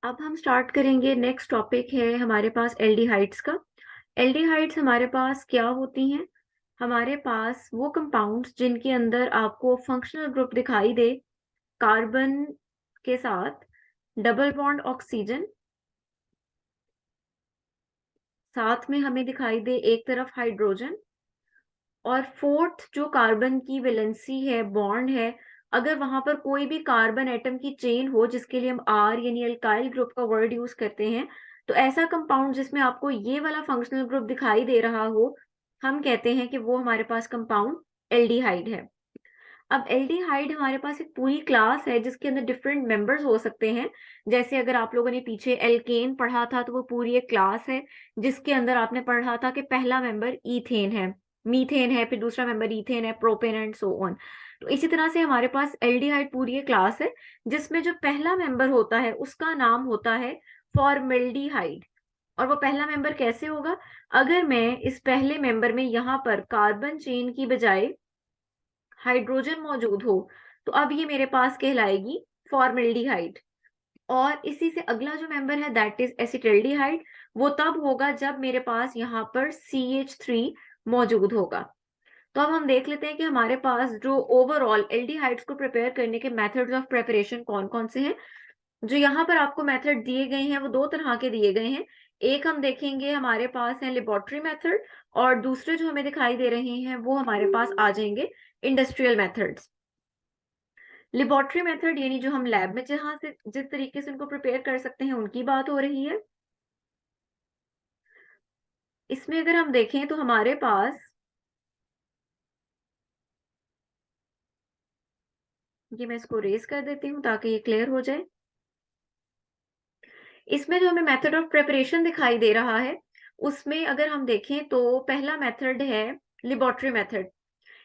अब हम स्टार्ट करेंगे। नेक्स्ट टॉपिक है हमारे पास एल्डिहाइड्स का। एल्डिहाइड्स हमारे पास क्या होती हैं? हमारे पास वो कंपाउंड्स जिनके अंदर आपको फंक्शनल ग्रुप दिखाई दे कार्बन के साथ डबल बॉन्ड ऑक्सीजन, साथ में हमें दिखाई दे एक तरफ हाइड्रोजन, और फोर्थ जो कार्बन की वैलेंसी है, बॉन्ड है, अगर वहां पर कोई भी कार्बन एटम की चेन हो जिसके लिए हम आर यानी अल्काइल ग्रुप का वर्ड यूज करते हैं, तो ऐसा कंपाउंड जिसमें आपको ये वाला फंक्शनल ग्रुप दिखाई दे रहा हो, हम कहते हैं कि वो हमारे पास कंपाउंड एल्डिहाइड है। अब एल्डिहाइड हमारे पास एक पूरी क्लास है जिसके अंदर डिफरेंट मेंबर्स हो सकते हैं। जैसे अगर आप लोगों ने पीछे एल्केन पढ़ा था तो वो पूरी एक क्लास है जिसके अंदर आपने पढ़ा था कि पहला मेंबर ईथेन है, मीथेन है, फिर दूसरा मेंबर ईथेन है, प्रोपेन एंड सो ऑन। तो इसी तरह से हमारे पास एल्डिहाइड पूरी एक क्लास है जिसमें जो पहला मेंबर होता है उसका नाम होता है फॉर्मेल्डिहाइड। और वो पहला मेंबर कैसे होगा? अगर मैं इस पहले मेंबर में यहाँ पर कार्बन चेन की बजाय हाइड्रोजन मौजूद हो, तो अब ये मेरे पास कहलाएगी फॉर्मेल्डिहाइड। और इसी से अगला जो मेंबर है दैट इज एसिटल्डिहाइड। वो तब होगा जब मेरे पास यहाँ पर CH3 मौजूद होगा। तो अब हम देख लेते हैं कि हमारे पास जो ओवरऑल एल्डिहाइड्स को प्रिपेयर करने के मेथड्स ऑफ प्रिपरेशन कौन कौन से हैं। जो यहाँ पर आपको मेथड दिए गए हैं वो दो तरह के दिए गए हैं। एक हम देखेंगे हमारे पास है लेबोरेटरी मेथड, और दूसरे जो हमें दिखाई दे रहे हैं वो हमारे पास आ जाएंगे इंडस्ट्रियल मेथड्स। लेबोरेटरी मेथड यानी जो हम लैब में जहां से जिस तरीके से उनको प्रिपेयर कर सकते हैं उनकी बात हो रही है। इसमें अगर हम देखें तो हमारे पास, ये मैं इसको रेज कर देती हूँ ताकि ये क्लियर हो जाए। इसमें जो हमें मेथड ऑफ प्रिपरेशन दिखाई दे रहा है उसमें अगर हम देखें तो पहला मेथड है लेबोरेटरी मेथड।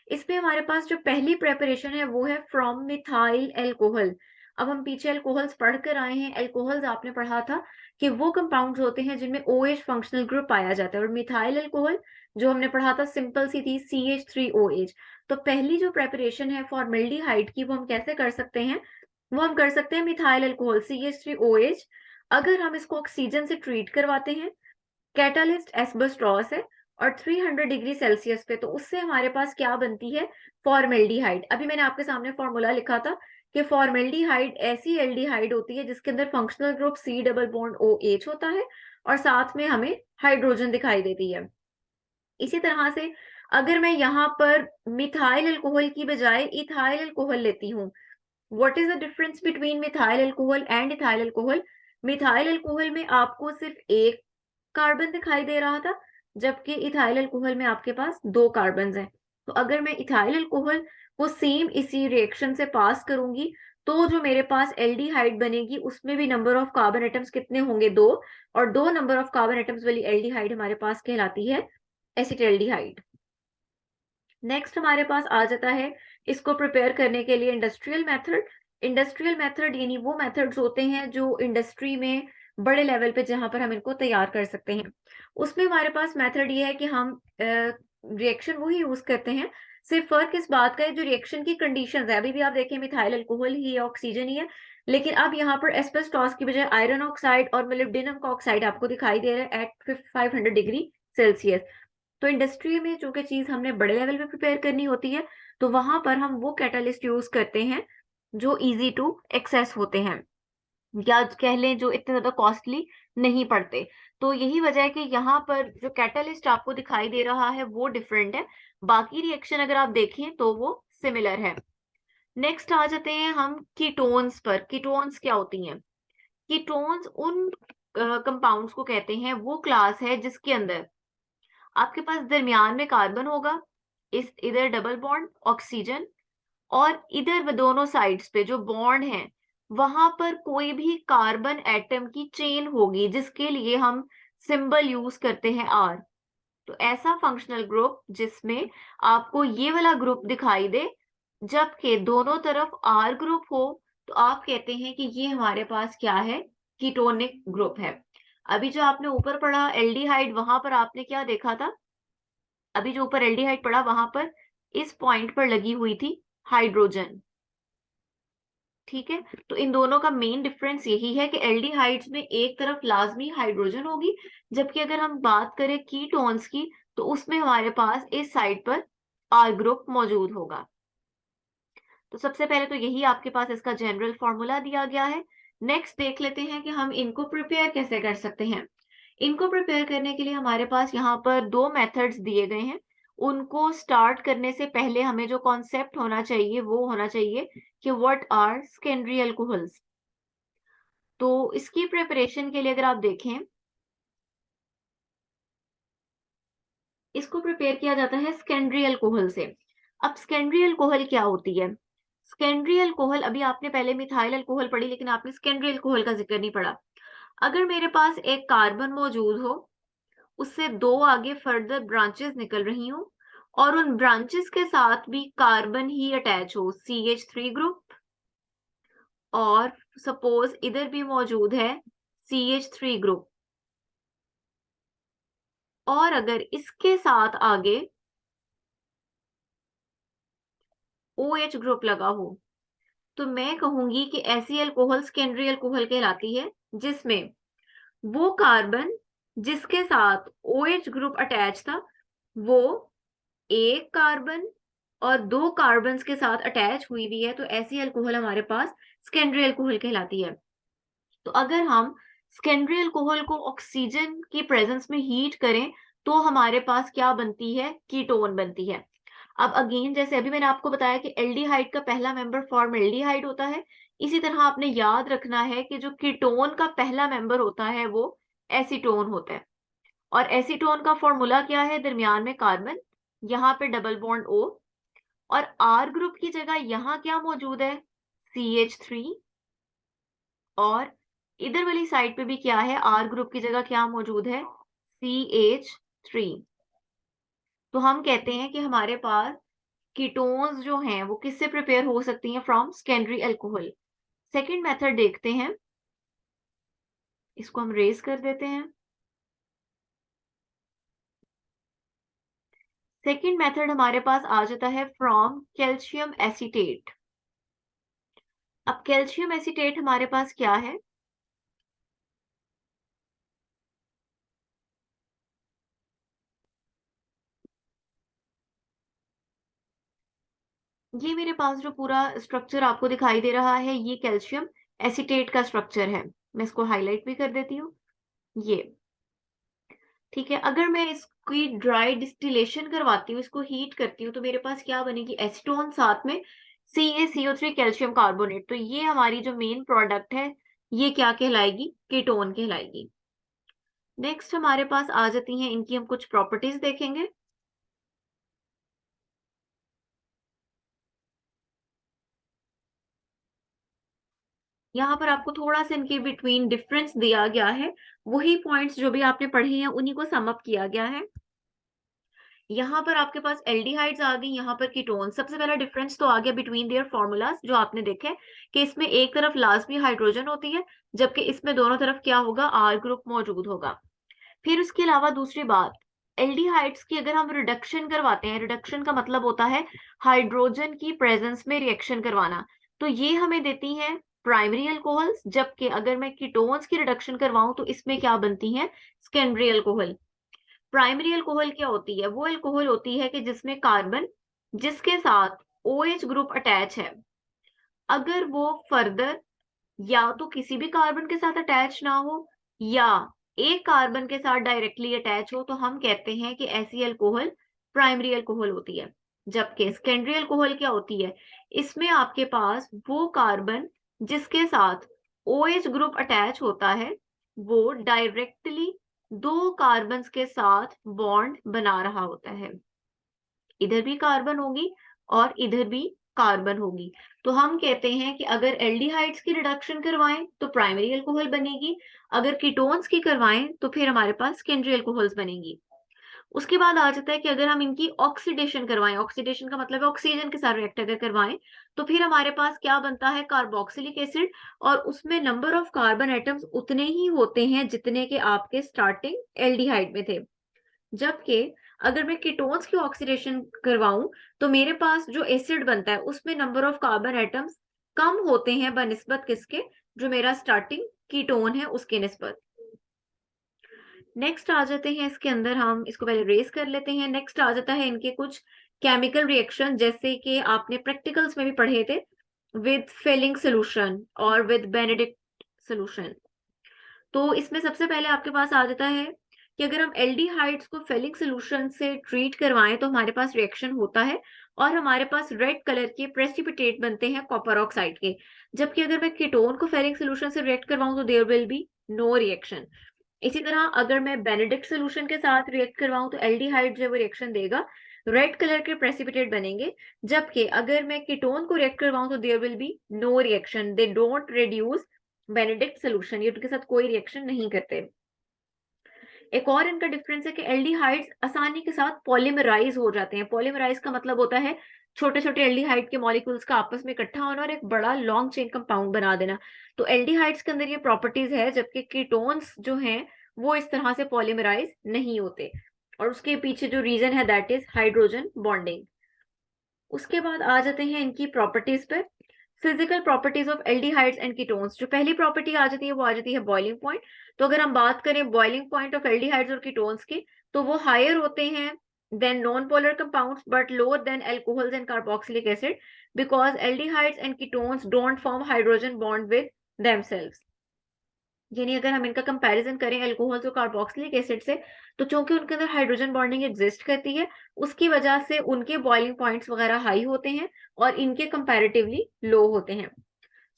इसमें हमारे पास जो पहली प्रेपरेशन है वो है फ्रॉम मिथाइल एल्कोहल। अब हम पीछे एल्कोहल्स पढ़ कर आए हैं। एल्कोहल्स आपने पढ़ा था कि वो कंपाउंड्स होते हैं जिनमें OH फंक्शनल ग्रुप पाया जाता है, और मिथाइल एल्कोहल जो हमने पढ़ा था सिंपल सी थी CH3OH। तो पहली जो प्रेपरेशन है फॉर्मेल्डिहाइड की वो हम कैसे कर सकते हैं? वो हम कर सकते हैं मिथाइल एल्कोहल CH3OH। अगर हम इसको ऑक्सीजन से ट्रीट करवाते हैं, कैटालिस्ट एस्बेस्टॉस है, और 300 डिग्री सेल्सियस पे, तो उससे हमारे पास क्या बनती है? फॉर्मेल्डिहाइड। अभी मैंने आपके सामने फॉर्मूला लिखा था कि फॉर्मेल्डिहाइड ऐसी एल्डिहाइड होती है जिसके अंदर functional group C double bond OH होता है और साथ में हमें हाइड्रोजन दिखाई देती है। इसी तरह से अगर मैं यहाँ पर मिथाइल अल्कोहल की बजाय इथाइल अल्कोहल लेती हूँ, what is the difference between methyl alcohol and ethyl alcohol? Methyl alcohol में आपको सिर्फ एक कार्बन दिखाई दे रहा था, जबकि इथाइल अल्कोहल में आपके पास दो कार्बन हैं। तो अगर मैं इथाइल अल्कोहल को सेम इसी रिएक्शन से पास करूंगी तो जो मेरे पास एल्डिहाइड बनेगी उसमें भी नंबर ऑफ कार्बन एटम्स कितने होंगे? दो। और दो नंबर ऑफ कार्बन एटम्स वाली एल्डिहाइड हमारे पास कहलाती है एसिटल्डिहाइड। नेक्स्ट हमारे पास आ जाता है इसको प्रिपेयर करने के लिए इंडस्ट्रियल मेथड। इंडस्ट्रियल मेथड यानी वो मेथड्स होते हैं जो इंडस्ट्री में बड़े लेवल पे जहां पर हम इनको तैयार कर सकते हैं। उसमें हमारे पास मेथड ये है कि हम रिएक्शन वही यूज करते हैं। सिर्फ फर्क इस बात का है जो रिएक्शन की कंडीशंस है, अभी भी आप देखें मिथाइल अल्कोहल ही है, ऑक्सीजन ही है, लेकिन अब यहाँ पर एस्बेस्टॉस की बजाय आयरन ऑक्साइड और मोलिब्डेनम का ऑक्साइड आपको दिखाई दे रहा है एट 500 डिग्री सेल्सियस। तो इंडस्ट्री में जो कि चीज हमने बड़े लेवल पे प्रिपेयर करनी होती है, तो वहां पर हम वो कैटलिस्ट यूज करते हैं जो इजी टू एक्सेस होते हैं, या कह लें जो इतने ज्यादा कॉस्टली नहीं पड़ते। तो यही वजह है कि यहाँ पर जो कैटलिस्ट आपको दिखाई दे रहा है वो डिफरेंट है, बाकी रिएक्शन अगर आप देखें तो वो सिमिलर है। नेक्स्ट आ जाते हैं हम कीटोन्स पर। कीटोन्स क्या होती हैं? कीटोन्स उन कंपाउंड्स को कहते हैं, वो क्लास है जिसके अंदर आपके पास दरमियान में कार्बन होगा, इस इधर डबल बॉन्ड ऑक्सीजन, और इधर वो दोनों साइड्स पे जो बॉन्ड हैं वहां पर कोई भी कार्बन एटम की चेन होगी जिसके लिए हम सिंबल यूज करते हैं R। तो ऐसा फंक्शनल ग्रुप जिसमें आपको ये वाला ग्रुप दिखाई दे जबकि दोनों तरफ R ग्रुप हो, तो आप कहते हैं कि ये हमारे पास क्या है? कीटोनिक ग्रुप है। अभी जो आपने ऊपर पढ़ा एल्डिहाइड, वहां पर आपने क्या देखा था? अभी जो ऊपर एल्डिहाइड पढ़ा वहां पर इस पॉइंट पर लगी हुई थी हाइड्रोजन। ठीक है, तो इन दोनों का मेन डिफरेंस यही है कि एल्डिहाइड्स में एक तरफ लाजमी हाइड्रोजन होगी, जबकि अगर हम बात करें कीटोन्स की तो उसमें हमारे पास इस साइड पर आर ग्रुप मौजूद होगा। तो सबसे पहले तो यही आपके पास इसका जनरल फॉर्मूला दिया गया है। नेक्स्ट देख लेते हैं कि हम इनको प्रिपेयर कैसे कर सकते हैं। इनको प्रिपेयर करने के लिए हमारे पास यहाँ पर दो मेथड्स दिए गए हैं। उनको स्टार्ट करने से पहले हमें जो कॉन्सेप्ट होना चाहिए वो होना चाहिए कि व्हाट आर सेकेंडरी अल्कोहल्स। तो इसकी प्रिपरेशन के लिए अगर आप देखें, इसको प्रिपेयर किया जाता है सेकेंडरी अल्कोहल से। अब सेकेंडरी अल्कोहल क्या होती है? सेकेंडरी अल्कोहल, अभी आपने पहले मिथाइल अल्कोहल पढ़ी लेकिन आपने सेकेंडरी अल्कोहल का जिक्र नहीं पढ़ा। अगर मेरे पास एक कार्बन मौजूद हो, उससे दो आगे फर्दर ब्रांचेस निकल रही हो और उन ब्रांचेस के साथ भी कार्बन ही अटैच हो, CH3 ग्रुप, और सपोज इधर भी मौजूद है CH3 ग्रुप, और अगर इसके साथ आगे OH ग्रुप लगा हो, तो मैं कहूंगी कि ऐसी अल्कोहल सेकेंडरी अल्कोहल कहलाती है, जिसमें वो कार्बन जिसके साथ OH ग्रुप अटैच था, वो एक कार्बन और दो कार्बन्स के साथ अटैच हुई हुई है, तो ऐसी अल्कोहल हमारे पास सेकेंडरी अल्कोहल कहलाती है। तो अगर हम सेकेंडरी अल्कोहल को ऑक्सीजन की प्रेजेंस में हीट करें तो हमारे पास क्या बनती है? कीटोन बनती है। अब अगेन, जैसे अभी मैंने आपको बताया कि एल्डिहाइड का पहला मेंबर फॉर्मल्डिहाइड होता है, इसी तरह आपने याद रखना है कि जो कीटोन का पहला मेंबर होता है वो एसीटोन होता है। और एसीटोन का फॉर्मूला क्या है? दरमियान में कार्बन, यहाँ पे डबल बॉन्ड O, और R ग्रुप की जगह यहाँ क्या मौजूद है? CH3। और इधर वाली साइड पे भी क्या है? R ग्रुप की जगह क्या मौजूद है? CH3। तो हम कहते हैं कि हमारे पास कीटोन्स जो हैं वो किससे प्रिपेयर हो सकती हैं? From secondary alcohol. Second method देखते हैं, इसको हम रेज कर देते हैं। सेकेंड मेथड हमारे पास आ जाता है फ्रॉम कैल्शियम एसीटेट। अब कैल्शियम एसीटेट हमारे पास क्या है? ये मेरे पास जो पूरा स्ट्रक्चर आपको दिखाई दे रहा है, ये कैल्शियम एसीटेट का स्ट्रक्चर है। मैं इसको हाईलाइट भी कर देती हूँ, ये ठीक है। अगर मैं इसकी ड्राई डिस्टिलेशन करवाती हूँ, इसको हीट करती हूँ, तो मेरे पास क्या बनेगी? एसीटोन, साथ में CaCO3 कैल्शियम कार्बोनेट। तो ये हमारी जो मेन प्रोडक्ट है, ये क्या कहलाएगी? कीटोन कहलाएगी। नेक्स्ट हमारे पास आ जाती हैं, इनकी हम कुछ प्रॉपर्टीज देखेंगे। यहाँ पर आपको थोड़ा सा इनके बिटवीन डिफरेंस दिया गया है, वही पॉइंट्स जो भी आपने पढ़े हैं उन्हीं को सम अप किया गया है। यहाँ पर आपके पास एल्डिहाइड्स आ गई, यहाँ पर कीटोन। सबसे पहला डिफरेंस तो आ गया बिटवीन देयर फॉर्मूलाज, जो आपने देखे कि इसमें एक तरफ लाजमी हाइड्रोजन होती है, जबकि इसमें दोनों तरफ क्या होगा? आर ग्रुप मौजूद होगा। फिर उसके अलावा दूसरी बात, एल्डिहाइड्स की अगर हम रिडक्शन करवाते हैं, रिडक्शन का मतलब होता है हाइड्रोजन की प्रेजेंस में रिएक्शन करवाना, तो ये हमें देती हैं प्राइमरी अल्कोहल्स, जबकि अगर मैं कीटोन्स की रिडक्शन करवाऊं तो इसमें क्या बनती हैं? Secondary alcohol. प्राइमरी अल्कोहल क्या होती है? वो अल्कोहल होती है कि जिसमें कार्बन जिसके साथ OH ग्रुप अटैच है, अगर वो फर्दर या तो किसी भी कार्बन के साथ अटैच ना हो या एक कार्बन के साथ डायरेक्टली अटैच हो, तो हम कहते हैं कि ऐसी अल्कोहल प्राइमरी अल्कोहल होती है। जबकि सेकेंडरी अल्कोहल क्या होती है? इसमें आपके पास वो कार्बन जिसके साथ OH ग्रुप अटैच होता है, वो डायरेक्टली दो कार्बन के साथ बॉन्ड बना रहा होता है। इधर भी कार्बन होगी और इधर भी कार्बन होगी। तो हम कहते हैं कि अगर एल्डिहाइड्स की रिडक्शन करवाएं तो प्राइमरी अल्कोहल बनेगी, अगर कीटोन्स की करवाएं तो फिर हमारे पास सेकेंडरी अल्कोहल्स बनेगी। उसके बाद आ जाता है कि अगर हम इनकी ऑक्सीडेशन करवाएं, ऑक्सीडेशन का मतलब है ऑक्सीजन के साथ रिएक्ट अगर करवाएं, तो फिर हमारे पास क्या बनता है? कार्बोक्सिलिक एसिड, और उसमें नंबर ऑफ कार्बन एटम्स उतने ही होते हैं जितने के आपके स्टार्टिंग एल्डिहाइड में थे। जबकि अगर मैं कीटोन्स की ऑक्सीडेशन करवाऊं तो मेरे पास जो एसिड बनता है उसमें number of carbon atoms come होते हैं बनिस्बत किसके, जो मेरा स्टार्टिंग कीटोन है उसके निस्बत। नेक्स्ट आ जाते हैं इसके अंदर, हम इसको पहले रेज कर लेते हैं। नेक्स्ट आ जाता है इनके कुछ केमिकल रिएक्शन, जैसे कि आपने प्रैक्टिकल्स में भी पढ़े थे, विद फेलिंग सोल्यूशन और विद बेनेडिक्ट सोल्यूशन। तो इसमें सबसे पहले आपके पास आ जाता है कि अगर हम एल्डिहाइड्स को फेलिंग सोल्यूशन से ट्रीट करवाएं तो हमारे पास रिएक्शन होता है और हमारे पास रेड कलर के प्रेसिपिटेट बनते हैं कॉपर ऑक्साइड के। जबकि अगर मैं कीटोन को फेलिंग सोल्यूशन से रिएक्ट करवाऊं तो there will be no reaction. इसी तरह अगर मैं बेनेडिक्ट सोल्यूशन के साथ रिएक्ट करवाऊं तो एल्डिहाइड जो वो रिएक्शन देगा, रेड कलर के प्रेसिपिटेट बनेंगे। जबकि अगर मैं कीटोन को रिएक्ट करवाऊं तो there will be no reaction, they don't reduce Benedict solution, ये उनके साथ कोई रिएक्शन नहीं करते। एक और इनका डिफरेंस है कि एल्डिहाइड्स आसानी के साथ पॉलीमराइज हो जाते हैं। पॉलीमराइज का मतलब होता है छोटे छोटे एल्डिहाइड के मॉलिक्यूल्स का आपस में इकट्ठा होना और एक बड़ा लॉन्ग चेन कंपाउंड बना देना। तो एल्डिहाइड्स के अंदर ये प्रॉपर्टीज है, जबकि कीटोन्स जो हैं वो इस तरह से पॉलीमराइज नहीं होते। और उसके पीछे जो रीजन है दैट इज हाइड्रोजन बॉन्डिंग। उसके बाद आ जाते हैं इनकी प्रॉपर्टीज पे। Physical properties of aldehydes and ketones. जो पहली प्रॉपर्टी आ जाती है वो आ जाती है बॉइलिंग पॉइंट। तो अगर हम बात करें बॉइलिंग पॉइंट ऑफ एल्डिहाइड्स और कीटोन्स की, तो वो हायर होते हैं than non polar compounds but lower than alcohols and carboxylic acid, because aldehydes and ketones don't form hydrogen bond with themselves. यानी अगर हम इनका कंपैरिजन करें अल्कोहल्स और कार्बोक्सिलिक एसिड से, तो चूंकि उनके अंदर हाइड्रोजन बॉन्डिंग एग्जिस्ट करती है, उसकी वजह से उनके बॉइलिंग पॉइंट्स वगैरह हाई होते हैं और इनके कंपैरेटिवली लो होते हैं।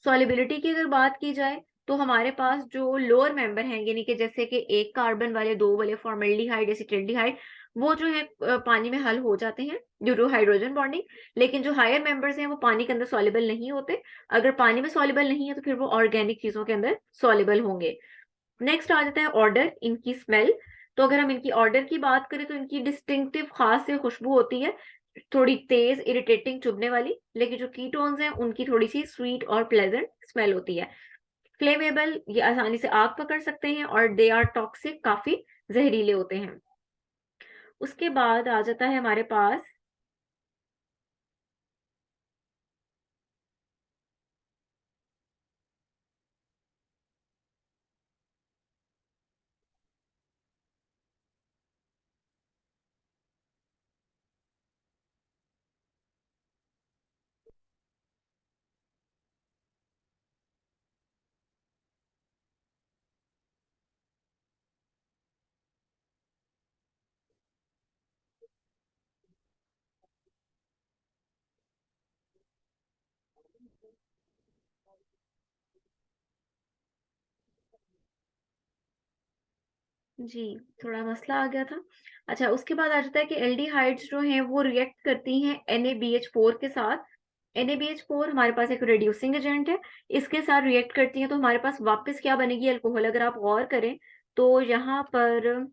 सॉलिबिलिटी की अगर बात की जाए तो हमारे पास जो लोअर मेंबर हैं, यानी कि जैसे कि एक कार्बन वाले, दो वाले, फॉर्मल्डिहाइड, एसिटिल्डिहाइड, वो जो है पानी में हल हो जाते हैं ड्यू टू हाइड्रोजन बॉन्डिंग। लेकिन जो हायर मेंबर्स हैं वो पानी के अंदर सॉल्युबल नहीं होते। अगर पानी में सॉल्युबल नहीं है तो फिर वो ऑर्गेनिक चीजों के अंदर सॉल्युबल होंगे। नेक्स्ट आ जाता है ऑर्डर, इनकी स्मेल। तो अगर हम इनकी ऑर्डर की बात करें तो इनकी डिस्टिंक्टिव खास से खुशबू होती है, थोड़ी तेज इरिटेटिंग चुभने वाली। लेकिन जो कीटोन्स हैं उनकी थोड़ी सी स्वीट और प्लेजेंट स्मेल होती है। फ्लेमेबल, ये आसानी से आग पकड़ सकते हैं और दे आर टॉक्सिक, काफी जहरीले होते हैं। उसके बाद आ जाता है हमारे पास जी, थोड़ा मसला आ गया था। अच्छा, उसके बाद आ जाता है कि एल्डिहाइड्स जो हैं वो रिएक्ट करती हैं NaBH4 के साथ। NaBH4 हमारे पास एक रिड्यूसिंग एजेंट है, इसके साथ रिएक्ट करती है तो हमारे पास वापस क्या बनेगी, अल्कोहल। अगर आप गौर करें तो यहाँ पर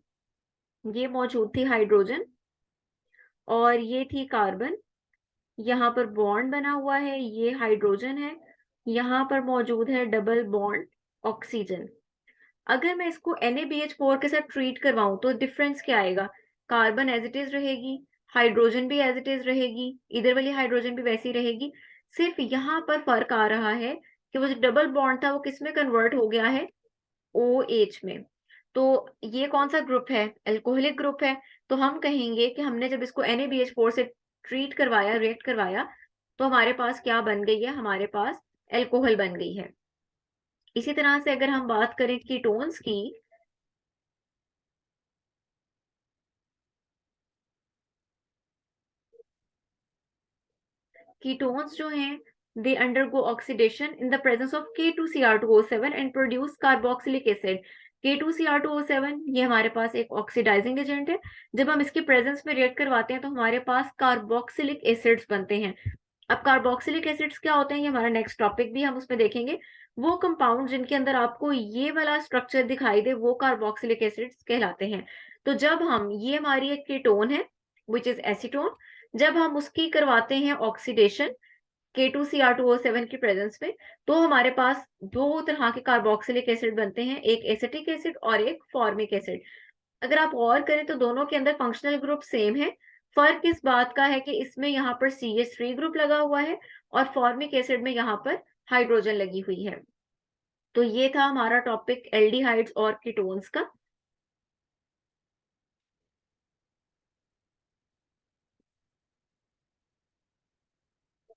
ये मौजूद थी हाइड्रोजन और ये थी कार्बन। यहाँ पर बॉन्ड बना हुआ है, ये हाइड्रोजन है। यहाँ पर मौजूद है डबल बॉन्ड ऑक्सीजन। अगर मैं इसको NaBH4 के साथ ट्रीट करवाऊं तो डिफरेंस क्या आएगा, कार्बन एज इट इज रहेगी, हाइड्रोजन भी एज इट इज रहेगी, इधर वाली हाइड्रोजन भी वैसी रहेगी। सिर्फ यहाँ पर फर्क आ रहा है कि वो जो डबल बॉन्ड था वो किस में कन्वर्ट हो गया है, OH में। तो ये कौन सा ग्रुप है, अल्कोहलिक ग्रुप है। तो हम कहेंगे कि हमने जब इसको NaBH4 से ट्रीट करवाया, रिएक्ट करवाया, तो हमारे पास क्या बन गई है, हमारे पास अल्कोहल बन गई है। इसी तरह से अगर हम बात करें कीटोन्स की, कीटोन्स जो हैं they undergo oxidation in the presence of K2Cr2O7 and produce carboxylic acid. K2Cr2O7 ये हमारे पास एक ऑक्सीडाइजिंग एजेंट है। जब हम इसके प्रेजेंस में रिएक्ट करवाते हैं तो हमारे पास कार्बोक्सिलिक एसिड्स बनते हैं। अब कार्बोक्सिलिक एसिड्स क्या होते हैं, ये हमारा नेक्स्ट टॉपिक भी, हम उसमें देखेंगे। वो कंपाउंड जिनके अंदर आपको ये वाला स्ट्रक्चर दिखाई दे वो कार्बोक्सिलिक एसिड्स कहलाते हैं। तो जब हम, ये हमारी एक कीटोन है विच इज एसीटोन, जब हम उसकी करवाते हैं ऑक्सीडेशन K2Cr2O7 की प्रेजेंस में, तो हमारे पास दो तरह के कार्बोक्सिलिक एसिड बनते हैं, एक एसिटिक एसिड और एक फॉर्मिक एसिड। अगर आप गौर करें तो दोनों के अंदर फंक्शनल ग्रुप सेम है। फर्क इस बात का है कि इसमें यहाँ पर CH3 ग्रुप लगा हुआ है और फॉर्मिक एसिड में यहाँ पर हाइड्रोजन लगी हुई है। तो ये था हमारा टॉपिक एल्डिहाइड्स और कीटोन्स का।